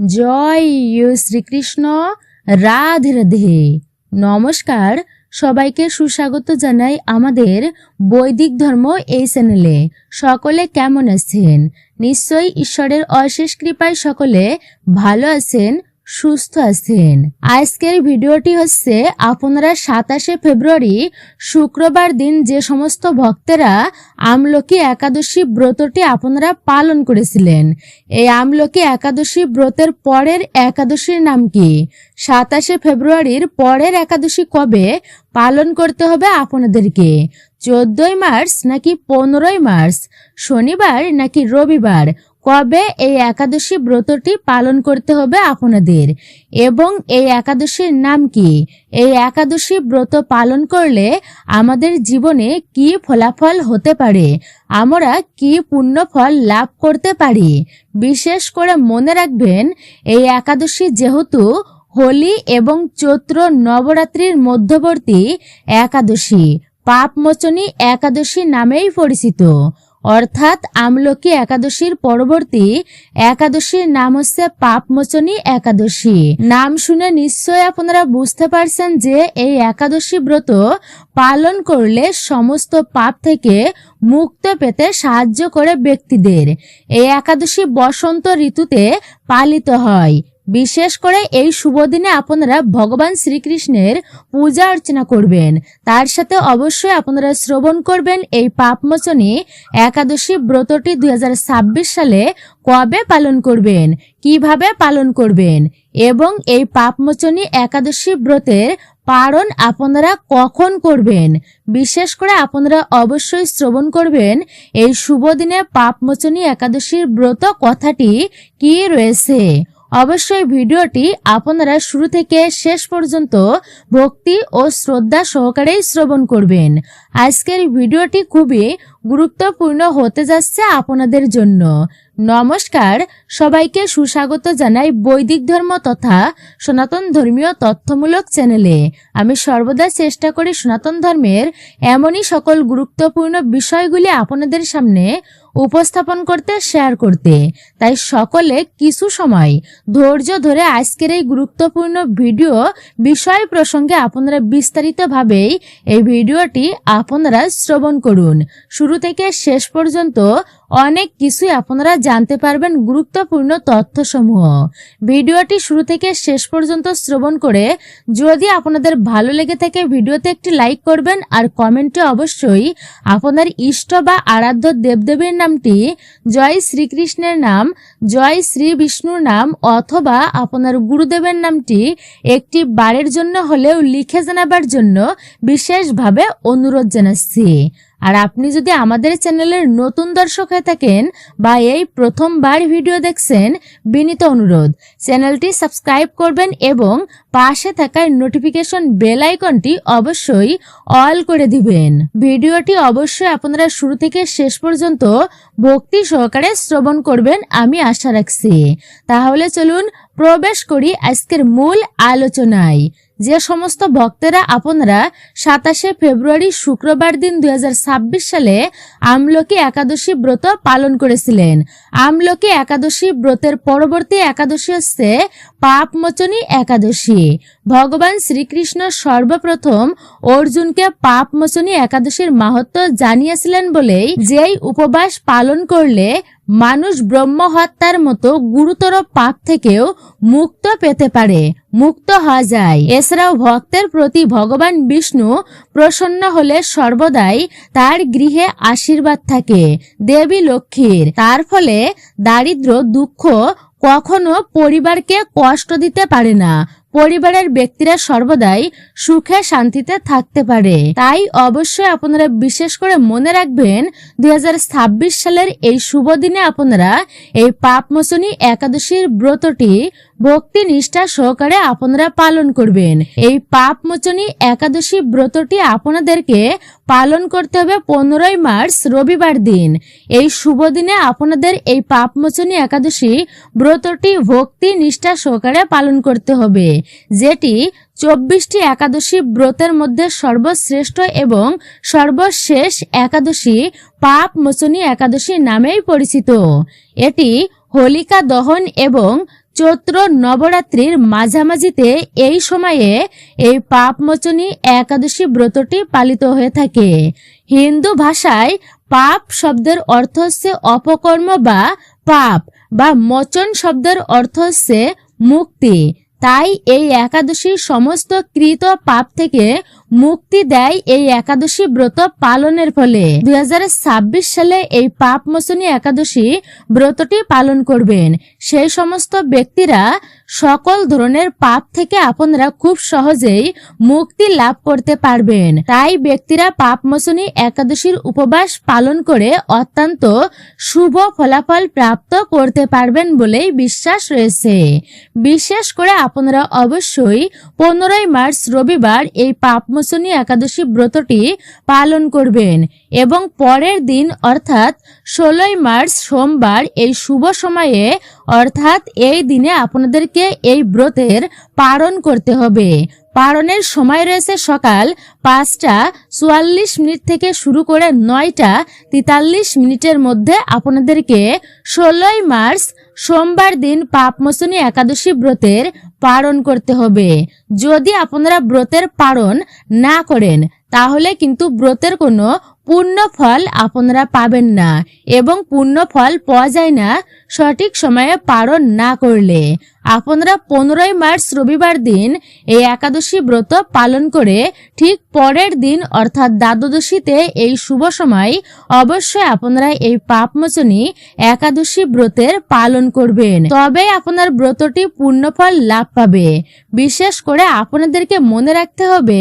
জয় শ্রীকৃষ্ণ। রাধে রাধে। নমস্কার, সবাইকে সুস্বাগত জানাই আমাদের বৈদিক ধর্ম এই চ্যানেলে। সকলে কেমন আছেন? নিশ্চয়ই ঈশ্বরের অশেষ কৃপায় সকলে ভালো আছেন, সুস্থ আছেন। আজকের ভিডিওটি হচ্ছে আপনারা 27শে ফেব্রুয়ারি শুক্রবার দিন যে সমস্ত ভক্তেরা আমলকি একাদশী ব্রতটি আপনারা পালন করেছিলেন, এই আমলকি একাদশী ব্রতের পরের একাদশীর নাম কি? 27শে ফেব্রুয়ারির পরের একাদশী কবে পালন করতে হবে আপনাদেরকে? 14ই মার্চ নাকি 15ই মার্চ? শনিবার নাকি রবিবার? কবে এই একাদশী ব্রতটি পালন করতে হবে আপনাদের এবং এই একাদশীর নাম কি? এই একাদশী ব্রত পালন করলে আমাদের জীবনে কি ফলাফল হতে পারে, আমরা কি পুণ্য ফল লাভ করতে পারি? বিশেষ করে মনে রাখবেন, এই একাদশী যেহেতু হোলি এবং চৈত্র নবরাত্রির মধ্যবর্তী একাদশী, পাপমোচনী একাদশী নামেই পরিচিত। অর্থাৎ আমলকি একাদশীর পরবর্তী একাদশীর নাম হচ্ছে পাপমোচনী একাদশী। নাম শুনে নিশ্চয় আপনারা বুঝতে পারছেন যে এই একাদশী ব্রত পালন করলে সমস্ত পাপ থেকে মুক্ত পেতে সাহায্য করে ব্যক্তিদের। এই একাদশী বসন্ত ঋতুতে পালিত হয়। বিশেষ করে এই শুভ দিনে আপনারা ভগবান শ্রীকৃষ্ণের পূজা অর্চনা করবেন। তার সাথে অবশ্যই আপনারা শ্রবণ করবেন এই পাপমোচনী একাদশী ব্রতটি 2026 সালে কবে পালন করবেন, কিভাবে পালন করবেন এবং এই পাপমোচনী একাদশী ব্রতের পালন আপনারা কখন করবেন। বিশেষ করে আপনারা অবশ্যই শ্রবণ করবেন এই শুভ দিনে পাপমোচনী একাদশীর ব্রত কথাটি কি রয়েছে। অবশ্যই ভিডিওটি আপনারা শুরু থেকে শেষ পর্যন্ত ভক্তি ও শ্রদ্ধা সহকারেই শ্রবণ করবেন। আজকের ভিডিওটি খুবই গুরুত্বপূর্ণ হতে যাচ্ছে আপনাদের জন্য। নমস্কার, সবাইকে সুস্বাগত জানাই বৈদিক ধর্ম তথা সনাতন ধর্মীয় তথ্যমূলক চ্যানেলে। আমি সর্বদা চেষ্টা করি সনাতন ধর্মের এমনই সকল গুরুত্বপূর্ণ বিষয়গুলি আপনাদের সামনে উপস্থাপন করতে, শেয়ার করতে। তাই সকলে কিছু সময় ধৈর্য ধরে আজকের এই গুরুত্বপূর্ণ ভিডিও বিষয় প্রসঙ্গে আপনারা বিস্তারিতভাবেই এই ভিডিওটি আপনারা শ্রবণ করুন। শুরু থেকে শেষ পর্যন্ত অনেক কিছুই আপনারা জানতে পারবেন, গুরুত্বপূর্ণ তথ্যসমূহ। ভিডিওটি শুরু থেকে শেষ পর্যন্ত শ্রবণ করে যদি আপনাদের ভালো লেগে থাকে ভিডিওতে একটি লাইক করবেন আর কমেন্টে অবশ্যই আপনার ইষ্ট বা আরাধ্য দেবদেবীর নামটি, জয় শ্রীকৃষ্ণের নাম, জয় শ্রী বিষ্ণুর নাম অথবা আপনার গুরুদেবের নামটি একটি বারের জন্য হলেও লিখে জানাবার জন্য বিশেষভাবে অনুরোধ জানাচ্ছি। আর আপনি যদি আমাদের চ্যানেলের নতুন দর্শক হয়ে থাকেন বা এই প্রথমবার ভিডিও দেখছেন, বিনীত অনুরোধ চ্যানেলটি সাবস্ক্রাইব করবেন এবং পাশে থাকা নোটিফিকেশন বেল আইকনটি অবশ্যই অল করে দিবেন। ভিডিওটি অবশ্যই আপনারা শুরু থেকে শেষ পর্যন্ত ভক্তি সহকারে শ্রবণ করবেন আমি আশা রাখছি। তাহলে চলুন প্রবেশ করি আজকের মূল আলোচনায়। যে সমস্ত ভক্তেরা আপনারা 27শে ফেব্রুয়ারি শুক্রবার দিন 2026 সালে আমলকি একাদশী ব্রত পালন করেছিলেন, আমলকি একাদশী ব্রতের পরবর্তী একাদশী হচ্ছে পাপমোচনী একাদশী। ভগবান শ্রীকৃষ্ণ সর্বপ্রথম অর্জুনকে পাপমোচনী একাদশীর মাহাত্ম্য জানিয়েছিলেন বলেই যেই উপবাস পালন করলে মানুষ ব্রহ্ম হত্যার মতো গুরুতর পাপ থেকেও মুক্ত পেতে পারে, মুক্ত হওয়া যায়। এছাড়াও ভক্তের প্রতি ভগবান বিষ্ণু প্রসন্ন হলে সর্বদাই তার গৃহে আশীর্বাদ থাকে দেবী লক্ষ্মীর। তার ফলে দারিদ্র দুঃখ কখনো পরিবারকে কষ্ট দিতে পারে না, পরিবারের ব্যক্তিরা সর্বদাই সুখে শান্তিতে থাকতে পারে। তাই অবশ্যই আপনারা বিশেষ করে মনে রাখবেন 2026 সালের এই শুভ দিনে আপনারা এই পাপমোচনী একাদশীর ব্রতটি ভক্তি নিষ্ঠা সহকারে আপনারা পালন করবেন। এই পাপমোচনী একাদশী ব্রতটি আপনাদেরকে পালন করতে হবে 15ই মার্চ রবিবার দিন। এই শুভ দিনে আপনাদের এই পাপমোচনী একাদশী ব্রতটি ভক্তি নিষ্ঠা সহকারে পালন করতে হবে, যেটি 24টি একাদশী ব্রতের মধ্যে সর্বশ্রেষ্ঠ এবং সর্বশেষ একাদশী পাপমোচনী একাদশী নামেই পরিচিত। এটি হোলিকা দহন এবং চৈত্র নবরাত্রির মাঝামাঝিতে এই সময়ে এই পাপমোচনী একাদশী ব্রতটি পালিত হয়ে থাকে। হিন্দু ভাষায় পাপ শব্দের অর্থ হচ্ছে অপকর্ম বা পাপ, বা মোচন শব্দের অর্থ হচ্ছে মুক্তি। তাই এই একাদশী সমস্ত কৃত পাপ থেকে মুক্তি দেয় এই একাদশী ব্রত পালনের ফলে। 2026 সালে এই পাপ মোচনী একাদশী ব্রতটি পালন করবেন সেই সমস্ত ব্যক্তিরা সকল ধরনের পাপ থেকে আপনারা খুব সহজেই মুক্তি লাভ করতে পারবেন। তাই ব্যক্তিরা পাপ মোচনী একাদশীর উপবাস পালন করে অত্যন্ত শুভ ফলাফল প্রাপ্ত করতে পারবেন বলেই বিশ্বাস রয়েছে। বিশেষ করে আপনারা অবশ্যই 15 মার্চ রবিবার এই পাপ মোচনী একাদশী ব্রতটি পালন করবেন এবং পরের দিন অর্থাৎ 16 মার্চ সোমবার এই শুভ সময়ে অর্থাৎ এই দিনে আপনাদেরকে এই ব্রতের পালন করতে হবে। পালনের সময় রয়েছে সকাল 5:44 থেকে শুরু করে 9:43 মধ্যে আপনাদেরকে 16 মার্চ সোমবার দিন পাপমোচনী একাদশী ব্রতের পালন করতে হবে। যদি আপনারা ব্রতের পালন না করেন তাহলে কিন্তু ব্রতের কোনো পূর্ণ ফল আপনারা পাবেন না এবং পূর্ণ ফল পাওয়া যায় না সঠিক সময়ে পালন না করলে। আপনারা 15 মার্চ রবিবার দিন এই একাদশী ব্রত পালন করে ঠিক পরের দিন অর্থাৎ দ্বাদশীতে এই শুভ সময় অবশ্যই আপনারা এই পাপমোচনী একাদশী ব্রতের পালন করবেন, তবে আপনার ব্রতটি পূর্ণফল লাভ পাবে। বিশেষ করে আপনাদেরকে মনে রাখতে হবে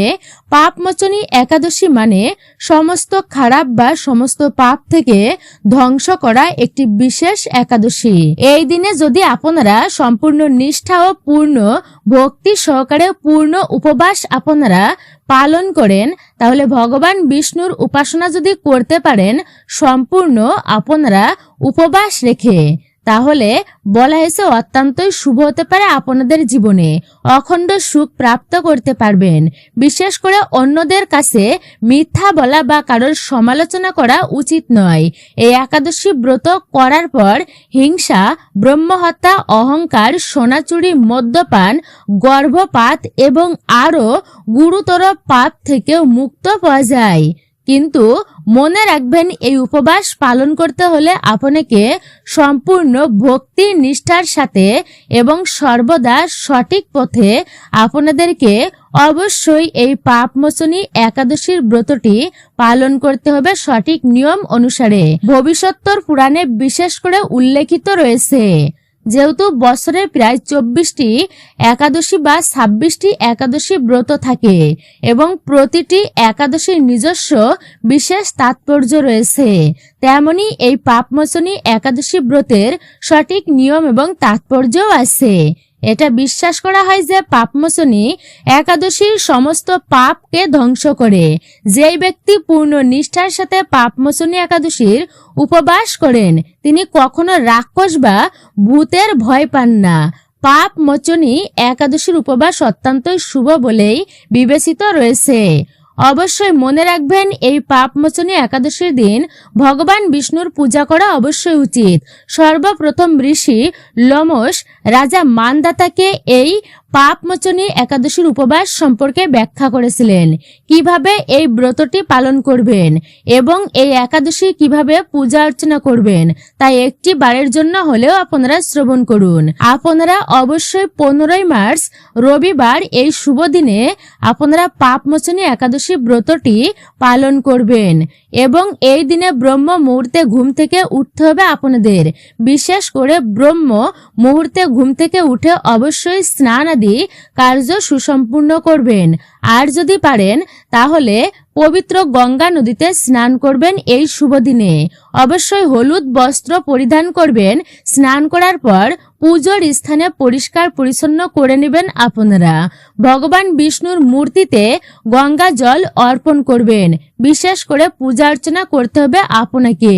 পাপমোচনী একাদশী মানে সমস্ত খারাপ বা সমস্ত পাপ থেকে ধ্বংস করা একটি বিশেষ একাদশী। এই দিনে যদি আপনারা সম্পূর্ণ নিষ্ঠা ও পূর্ণ ভক্তি সহকারে পূর্ণ উপবাস আপনারা পালন করেন তাহলে ভগবান বিষ্ণুর উপাসনা যদি করতে পারেন সম্পূর্ণ আপনারা উপবাস রেখে, তাহলে বলা হয়েছে অত্যন্তই শুভ হতে পারে আপনাদের জীবনে, অখণ্ড সুখ প্রাপ্ত করতে পারবেন। বিশেষ করে অন্যদের কাছে মিথ্যা বলা বা কারোর সমালোচনা করা উচিত নয়। এই একাদশী ব্রত করার পর হিংসা, ব্রহ্মহত্যা, অহংকার, সোনাচুরি, মদ্যপান, গর্ভপাত এবং আরো গুরুতর পাপ থেকেও মুক্ত পাওয়া যায়। কিন্তু মনে রাখবেন এই উপবাস পালন করতে হলে আপনাকে সম্পূর্ণ ভক্তি নিষ্ঠার সাথে এবং সর্বদা সঠিক পথে আপনাদেরকে অবশ্যই এই পাপমোচনী একাদশীর ব্রতটি পালন করতে হবে সঠিক নিয়ম অনুসারে। ভবিষ্যত্তর পুরাণে বিশেষ করে উল্লেখিত রয়েছে যেহেতু বছরে প্রায় 24টি একাদশী বা 26টি একাদশী ব্রত থাকে এবং প্রতিটি একাদশীর নিজস্ব বিশেষ তাৎপর্য রয়েছে, তেমনি এই পাপমোচনী একাদশী ব্রতের সঠিক নিয়ম এবং তাৎপর্যও আছে। এটা বিশ্বাস করা হয় যে পাপমোচনী একাদশীর সমস্ত পাপকে ধ্বংস করে। যেই ব্যক্তি পূর্ণ নিষ্ঠার সাথে পাপমোচনী একাদশীর উপবাস করেন তিনি কখনো রাক্ষস বা ভূতের ভয় পান না। পাপমোচনী একাদশীর উপবাস অত্যন্তই শুভ বলেই বিবেচিত রয়েছে। অবশ্যই মনে রাখবেন এই পাপমোচনী একাদশীর দিন ভগবান বিষ্ণুর পূজা করা অবশ্যই উচিত। সর্বপ্রথম ঋষি লোমশ রাজা মানদাতাকে এই পাপমোচনী একাদশীর উপবাস সম্পর্কে ব্যাখ্যা করেছিলেন, কিভাবে এই ব্রতটি পালন করবেন এবং এই একাদশী কিভাবে পূজা অর্চনা করবেন, তাই একটি বারের জন্য হলেও আপনারা শ্রবণ করুন। আপনারা অবশ্যই 15 মার্চ রবিবার এই শুভ দিনে আপনারা পাপমোচনী একাদশী ব্রতটি পালন করবেন এবং এই দিনে ব্রহ্ম মুহূর্তে ঘুম থেকে উঠতে হবে আপনাদের। বিশেষ করে ব্রহ্ম মুহূর্তে ঘুম থেকে উঠে অবশ্যই স্নান আদি কার্য সুসম্পূর্ণ করবেন। আর যদি পারেন তাহলে পবিত্র গঙ্গা নদীতে স্নান করবেন এই শুভ দিনে। অবশ্যই হলুদ বস্ত্র পরিধান করবেন। স্নান করার পর পুজোর স্থানে পরিষ্কার পরিচ্ছন্ন করে নেবেন আপনারা। ভগবান বিষ্ণুর মূর্তিতে গঙ্গা জল অর্পণ করবেন। বিশেষ করে পূজা অর্চনা করতে হবে আপনাকে।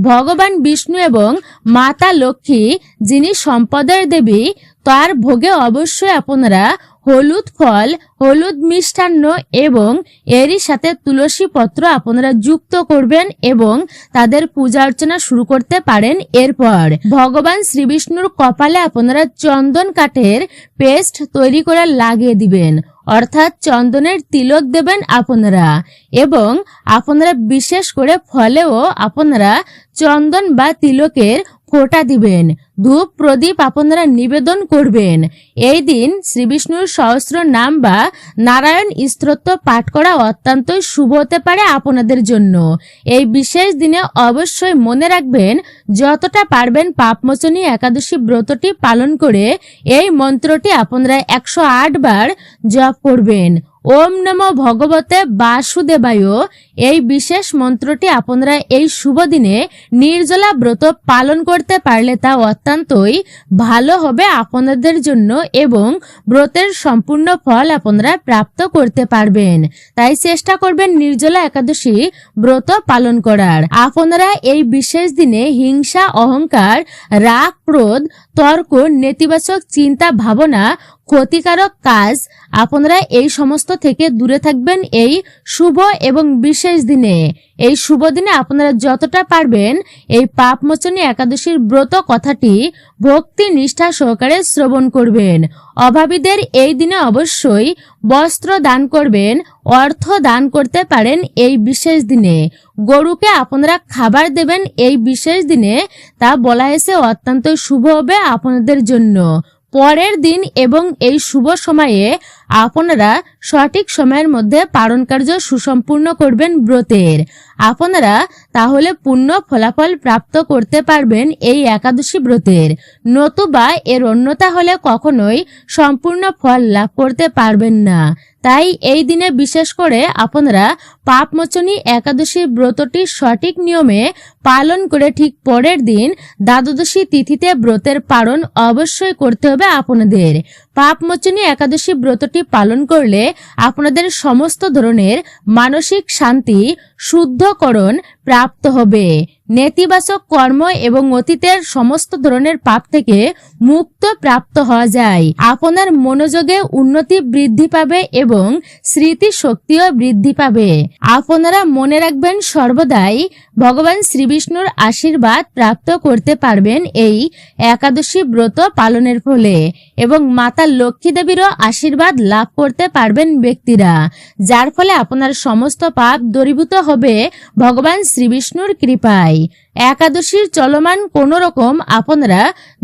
ভগবান বিষ্ণু এবং মাতা লক্ষ্মী যিনি সম্পদের দেবী তার ভোগে অবশ্যই আপনারা হলুদ ফল, হলুদ মিষ্টান্ন এবং এরই সাথে তুলসী পত্র আপনারা যুক্ত করবেন এবং তাদের পূজা অর্চনা শুরু করতে পারেন। এরপর ভগবান শ্রীবিষ্ণুর কপালে আপনারা চন্দন কাঠের পেস্ট তৈরি করে লাগিয়ে দিবেন, অর্থাৎ চন্দনের তিলক দেবেন আপনারা। এবং আপনারা বিশেষ করে ফলেও আপনারা চন্দন বা তিলকের ফোঁটা দিবেন। ধূপ প্রদীপ আপনারা নিবেদন করবেন। এই দিন শ্রীবিষ্ণুর সহস্র নাম বা নারায়ণ স্তোত্র পাঠ করা অত্যন্তই শুভ হতে পারে আপনাদের জন্য। এই বিশেষ দিনে অবশ্যই মনে রাখবেন, যতটা পারবেন পাপমোচনী একাদশী ব্রতটি পালন করে এই মন্ত্রটি আপনারা 108 বার জপ করবেন। ওম নমো ভগবতে বাসুদেবায়। এই বিশেষ মন্ত্রটি আপনারা এই শুভ দিনে নির্জলা ব্রত পালন করতে পারলে তা অত্যন্তই ভালো হবে আপনাদের জন্য এবং ব্রতের সম্পূর্ণ ফল আপনারা প্রাপ্ত করতে পারবেন। তাই চেষ্টা করবেন নির্জলা একাদশী ব্রত পালন করার। আপনারা এই বিশেষ দিনে হিংসা, অহংকার, রাগ, ক্রোধ, তর্ক, নেতিবাচক চিন্তা ভাবনা, ক্ষতিকারক কাজ আপনারা এই সমস্ত থেকে দূরে থাকবেন এই শুভ এবং বিশেষ দিনে। এই শুভ দিনে আপনারা যতটা পারবেন এই পাপমোচনী একাদশীর ব্রত কথাটি ভক্তি নিষ্ঠা সহকারে শ্রবণ করবেন। অভাবীদের এই দিনে অবশ্যই বস্ত্র দান করবেন, অর্থ দান করতে পারেন এই বিশেষ দিনে। গরুকে আপনারা খাবার দেবেন এই বিশেষ দিনে, তা বলা হয়েছে অত্যন্ত শুভ হবে আপনাদের জন্য। পরের দিন এবং এই শুভ সময়ে আপনারা সঠিক সময়ের মধ্যে পালন কার্য সুসম্পূর্ণ করবেন ব্রতের। আপনারা তাহলে পূর্ণ ফলাফল প্রাপ্ত করতে পারবেন এই একাদশী ব্রতের। নতুবা এর অন্যতা হলে কখনোই সম্পূর্ণ ফল লাভ করতে পারবেন না। তাই এই দিনে বিশেষ করে আপনারা পাপমোচনী একাদশী ব্রতটি সঠিক নিয়মে পালন করে ঠিক পরের দিন দ্বাদশী তিথিতে ব্রতের পালন অবশ্যই করতে হবে আপনাদের। পাপমোচনী একাদশী ব্রতটি পালন করলে আপনাদের সমস্ত ধরনের মানসিক শান্তি, শুদ্ধকরণ প্রাপ্ত হবে। নেতিবাচক কর্ম এবং অতীতের সমস্ত ধরনের পাপ থেকে মুক্ত প্রাপ্ত হওয়া যায়। আপনার মনোযোগে উন্নতি বৃদ্ধি পাবে এবং স্মৃতি শক্তিও বৃদ্ধি পাবে। আপনারা মনে রাখবেন সর্বদাই ভগবান শ্রীবিষ্ণুর আশীর্বাদ প্রাপ্ত করতে পারবেন এই একাদশী ব্রত পালনের ফলে এবং মাতা লক্ষ্মী দেবীরও আশীর্বাদ লাভ করতে পারবেন ব্যক্তিরা, যার ফলে আপনার সমস্ত পাপ দূরীভূত হবে ভগবান শ্রীবিষ্ণুর কৃপায়। একাদশীর চলমান কোন রকম আপনারা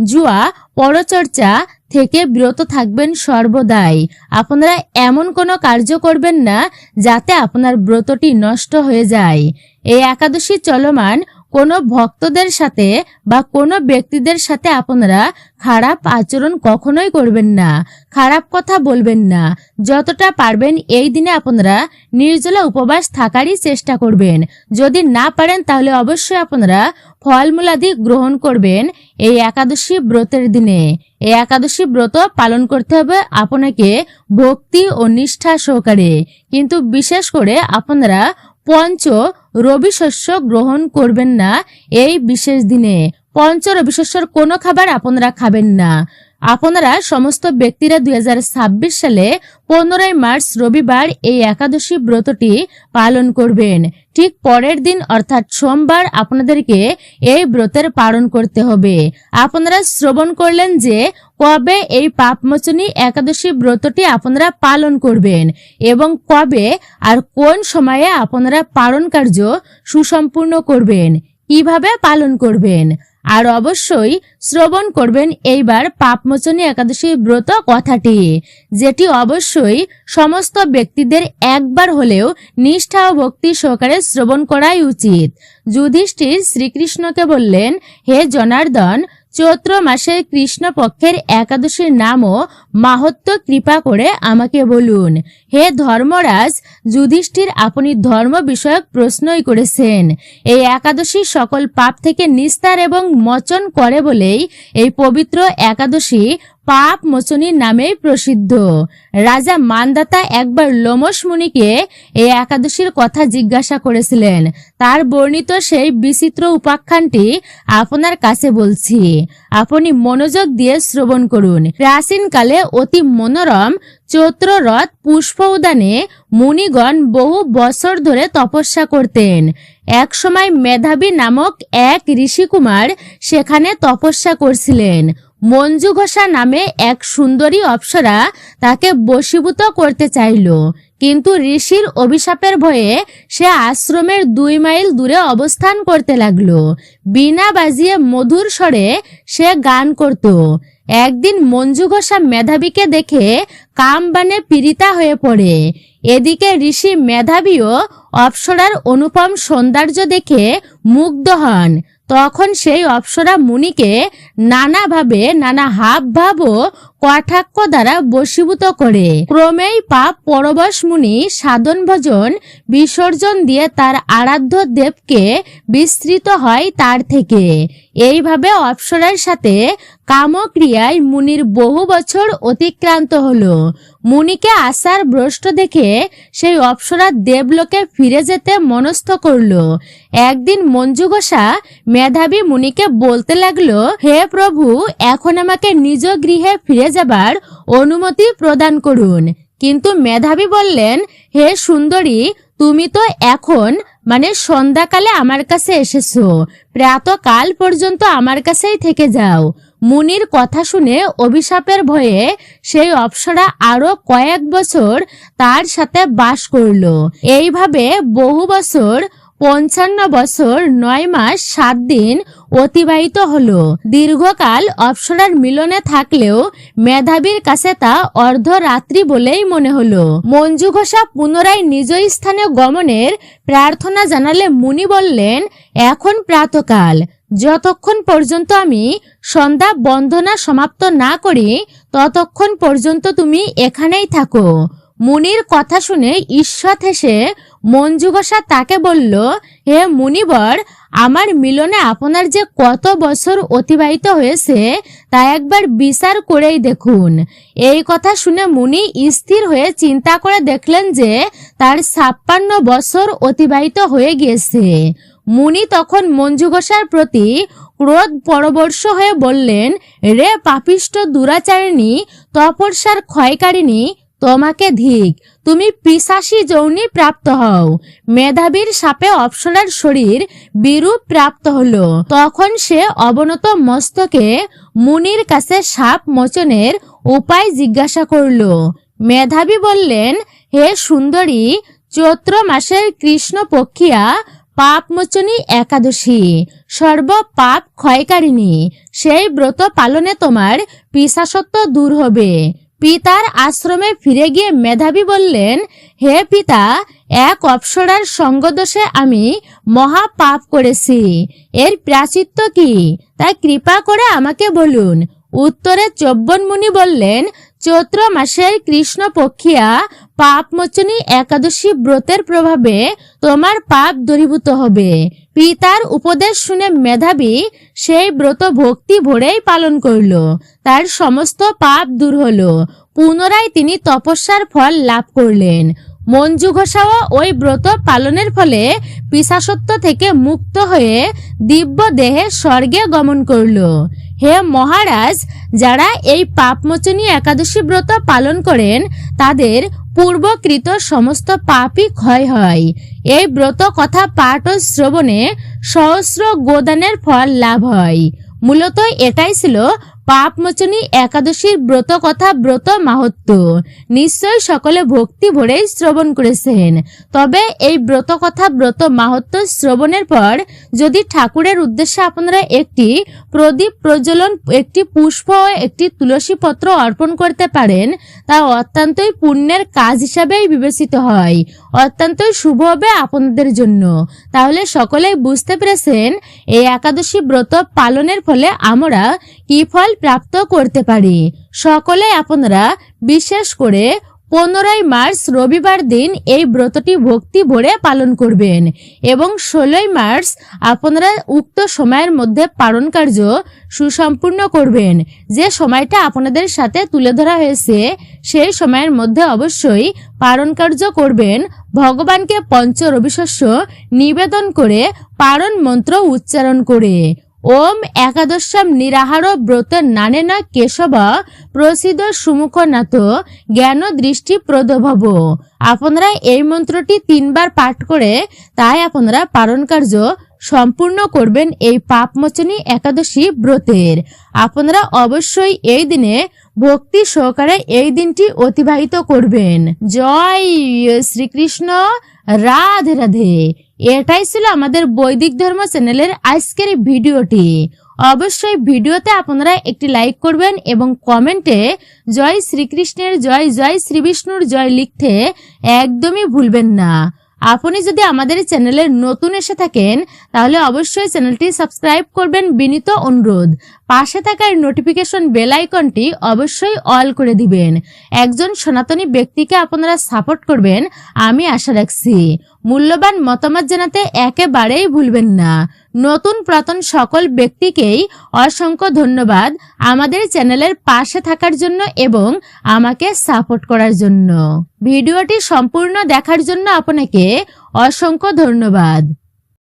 জুয়া, পরচর্চা থেকে বিরত থাকবেন সর্বদাই। আপনারা এমন কোনো কার্য করবেন না যাতে আপনার ব্রতটি নষ্ট হয়ে যায়। এই একাদশী চলমান কোনো ভক্তদের সাথে বা কোনো ব্যক্তিদের সাথে আপনারা খারাপ আচরণ কখনোই করবেন না, খারাপ কথা বলবেন না। যতটা পারবেন এই দিনে আপনারা নির্জলা উপবাস থাকারই চেষ্টা করবেন। যদি না পারেন তাহলে অবশ্যই আপনারা ফলমূলাদি গ্রহণ করবেন এই একাদশী ব্রতের দিনে। এই একাদশী ব্রত পালন করতে হবে আপনাকে ভক্তি ও নিষ্ঠা সহকারে, কিন্তু বিশেষ করে আপনারা পঞ্চ রবি শস্য গ্রহণ করবেন না এই বিশেষ দিনে। পঞ্চ রবি শস্যর কোনো খাবার আপনারা খাবেন না। আপনারা সমস্ত ব্যক্তিরা 2026 সালে 15 মার্চ রবিবার এই একাদশী ব্রতটি পালন করবেন। ঠিক পরের দিন অর্থাৎ সোমবার আপনাদেরকে এই ব্রতের পালন করতে হবে। আপনারা শ্রবণ করলেন যে কবে এই পাপমোচনী একাদশী ব্রতটি আপনারা পালন করবেন এবং কবে আর কোন সময়ে আপনারা পালন কার্য সুসম্পূর্ণ করবেন, কিভাবে পালন করবেন। আর অবশ্যই শ্রবণ করবেন এইবার পাপমোচনী একাদশী ব্রত কথাটি, যেটি অবশ্যই সমস্ত ব্যক্তিদের একবার হলেও নিষ্ঠা ও ভক্তি সহকারে শ্রবণ করাই উচিত। যুধিষ্ঠির শ্রীকৃষ্ণকে বললেন, হে জনার্দন, চৈত্র মাসের কৃষ্ণ পক্ষের একাদশীর নাম ও মাহাত্ম্য কৃপা করে আমাকে বলুন। হে ধর্মরাজ যুধিষ্ঠির, আপনি ধর্ম বিষয়ক প্রশ্নই করেছেন। এই একাদশী সকল পাপ থেকে নিস্তার এবং মোচন করে বলেই এই পবিত্র একাদশী পাপ মোচনী নামেই প্রসিদ্ধ। রাজা মানদাতা একবার লোমশ মুনিকে এই একাদশীর কথা জিজ্ঞাসা করেছিলেন। তার বর্ণিত সেই বিচিত্র উপাখ্যানটি আপনার কাছে বলছি, আপনি মনোযোগ দিয়ে শ্রবণ করুন। প্রাচীনকালে অতি মনোরম চৈত্ররথ পুষ্প উদ্যানে মুনিগণ বহু বছর ধরে তপস্যা করতেন। এক সময় মেধাবী নামক এক ঋষিকুমার সেখানে তপস্যা করছিলেন। মঞ্জু ঘোষা নামে এক সুন্দরী অপ্সরা তাকে বশীভূত করতে চাইল, কিন্তু ঋষির অভিশাপের ভয়ে সে আশ্রমের 2 মাইল দূরে অবস্থান করতে লাগলো। বীণা বাজিয়ে মধুর স্বরে সে গান করত। একদিন মঞ্জু ঘোষা মেধাবীকে দেখে কামবানে পীড়িতা হয়ে পড়ে। এদিকে ঋষি মেধাবীও অপ্সরার অনুপম সৌন্দর্য দেখে মুগ্ধ হন। তখন সেই অপ্সরা মুনিকে নানাভাবে নানা হাব ভাব ও কটাক্ষ দ্বারা বশীভূত করে। ক্রমেই পাপ পরবশ মুনি সাধন ভজন বিসর্জন দিয়ে তার আরাধ্য দেবকে বিস্তৃত হয় তার থেকে। এইভাবে অপ্সরার সাথে কামক্রিয়ায় মুনির বহু বছর অতিক্রান্ত হলো। মুনিকে আশার ভ্রষ্ট দেখে সেই অপ্সরা দেবলোকে ফিরে যেতে মনস্থ করল। একদিন মঞ্জু ঘোষা মেধাবী মুনিকে বলতে লাগলো, হে প্রভু, এখন আমাকে নিজ গৃহে ফিরে যাবার অনুমতি প্রদান করুন। কিন্তু মেধাবী বললেন, হে সুন্দরী, তুমি তো এখন সন্ধ্যাকালে আমার কাছে এসেছো, প্রাতকাল পর্যন্ত আমার কাছেই থেকে যাও। মুনির কথা শুনে অভিশাপের ভয়ে সেই অপ্সরা আরো কয়েক বছর তার সাথে বাস করল। এইভাবে বহু বছর 55 বছর 9 মাস 7 দিন অতিবাহিত হলো। দীর্ঘকাল অপ্সরার মিলনে থাকলেও মেধাবীর কাছে তা অর্ধরাত্রি বলেই মনে হলো। মঞ্জু ঘোষা পুনরায় নিজ স্থানে গমনের প্রার্থনা জানালে মুনি বললেন, এখন প্রাতকাল, যতক্ষণ পর্যন্ত আমি সন্ধ্যা বন্দনা সমাপ্ত না করি ততক্ষণ পর্যন্ত তুমি এখানেই থাকো। মুনির কথা শুনে ঈষৎ হেসে মঞ্জু ঘোষা তাকে বলল, হে মুনিবর, আমার মিলনে আপনার যে কত বছর অতিবাহিত হয়েছে তা একবার বিচার করেই দেখুন। এই কথা শুনে মুনি স্থির হয়ে চিন্তা করে দেখলেন যে তার 56 বছর অতিবাহিত হয়ে গিয়েছে। মুনি তখন মঞ্জু ঘোষার প্রতি ক্রোধ পরবর্ষ হয়ে বললেন, রে পাপিষ্ট দুরাচারিণী, তপস্যার ক্ষয়কারিণী, তোমাকে ধিক, তুমি পিশাচী যোনি প্রাপ্ত হও। মেধাবীর সাপে অপ্সরার শরীর বিরূপ প্রাপ্ত হলো। তখন সে অবনত মস্তকে মুনির কাছে সাপ মোচনের উপায় জিজ্ঞাসা করল। মেধাবী বললেন, হে সুন্দরী, চৈত্র মাসের কৃষ্ণ পক্ষিয়া পাপমোচনী একাদশী সর্ব পাপ ক্ষয়কারিণী। সেই ব্রত পালনে তোমার পিশাচত্ব দূর হবে। পিতার আশ্রমে ফিরে গিয়ে মেধাবী বললেন, হে পিতা, এক অপ্সরার সঙ্গদোষে আমি মহা পাপ করেছি। এর প্রায়শ্চিত্ত কি, তা কৃপা করে আমাকে বলুন। উত্তরে চব্বন মুনি বললেন, চৈত্র মাসের কৃষ্ণ পক্ষিয়া পাপমোচনী একাদশী ব্রতের প্রভাবে তোমার পাপ দূরীভূত হবে। পিতার উপদেশ শুনে মেধাবী সেই ব্রত ভক্তি ভরেই পালন করল। তার সমস্ত পাপ দূর হলো। পুনরায় তিনি তপস্যার ফল লাভ করলেন। মঞ্জু ঘোষাও ওই ব্রত পালনের ফলে পিশাচত্ব থেকে মুক্ত হয়ে দিব্য দেহে স্বর্গে গমন করল। হে মহারাজ, যারা এই পাপমোচনী একাদশী ব্রত পালন করেন তাদের পূর্বকৃত সমস্ত পাপই ক্ষয় হয়। এই ব্রত কথা পাঠ ও শ্রবণে সহস্র গোদানের ফল লাভ হয়। মূলত এটাই ছিল পাপমোচনী একাদশীর ব্রত কথা, ব্রত মাহাত্ম্য। নিশ্চয় সকলে ভক্তি ভরেই শ্রবণ করেছেন। তবে এই ব্রত কথা, ব্রত মাহাত্ম্য শ্রবণের পর যদি ঠাকুরের উদ্দেশ্যে আপনারা একটি প্রদীপ প্রজ্বলন, একটি পুষ্প ও একটি তুলসী পত্র অর্পণ করতে পারেন, তা অত্যন্তই পুণ্যের কাজ হিসাবেই বিবেচিত হয়, অত্যন্তই শুভ হবে আপনাদের জন্য। তাহলে সকলেই বুঝতে পেরেছেন এই একাদশী ব্রত পালনের ফলে আমরা কি ফল প্রাপ্ত করতে পারি। সকলে আপনারা বিশেষ করে 15ই মার্চ রবিবার দিন এই ব্রতটি ভক্তি ভরে পালন করবেন এবং 16ই মার্চ আপনারা উক্ত সময়ের মধ্যে পালন কার্য সুসম্পূর্ণ করবেন। যে সময়টা আপনাদের সাথে তুলে ধরা হয়েছে সেই সময়ের মধ্যে অবশ্যই পালন কার্য করবেন। ভগবানকে পঞ্চ রবিশস্য নিবেদন করে পালন মন্ত্র উচ্চারণ করে ওম একাদশাম নিরাহার ব্রত নানেন কেশব প্রসিদ্ধ সুমুখনাথ জ্ঞান দৃষ্টি প্রদভব। আপনারা এই মন্ত্রটি 3 বার পাঠ করে তাই আপনারা পালন কার্য সম্পূর্ণ করবেন এই পাপমোচনী একাদশী ব্রতের। আপনারা অবশ্যই এই দিনে ভক্তি সহকারে এই দিনটি অতিবাহিত করবেন। জয় শ্রীকৃষ্ণ, রাধে রাধে। এটাই ছিল আমাদের বৈদিক ধর্ম চ্যানেলের আজকের ভিডিওটি। অবশ্যই ভিডিওতে আপনারা একটি লাইক করবেন এবং কমেন্টে জয় শ্রীকৃষ্ণের জয়, জয় শ্রী বিষ্ণুর জয় লিখতে একদমই ভুলবেন না। আপনি যদি আমাদের চ্যানেলে নতুন এসে থাকেন তাহলে অবশ্যই চ্যানেলটি সাবস্ক্রাইব করবেন, বিনীত অনুরোধ। পাশে থাকা নোটিফিকেশন বেল আইকনটি অবশ্যই অল করে দিবেন। একজন সনাতনী ব্যক্তিকে আপনারা সাপোর্ট করবেন আমি আশা রাখছি। মূল্যবান মতামত জানাতে একেবারেই ভুলবেন না। নতুন পুরাতন সকল ব্যক্তিকেই অসংখ্য ধন্যবাদ আমাদের চ্যানেলের পাশে থাকার জন্য এবং আমাকে সাপোর্ট করার জন্য। ভিডিওটি সম্পূর্ণ দেখার জন্য আপনাকে অসংখ্য ধন্যবাদ।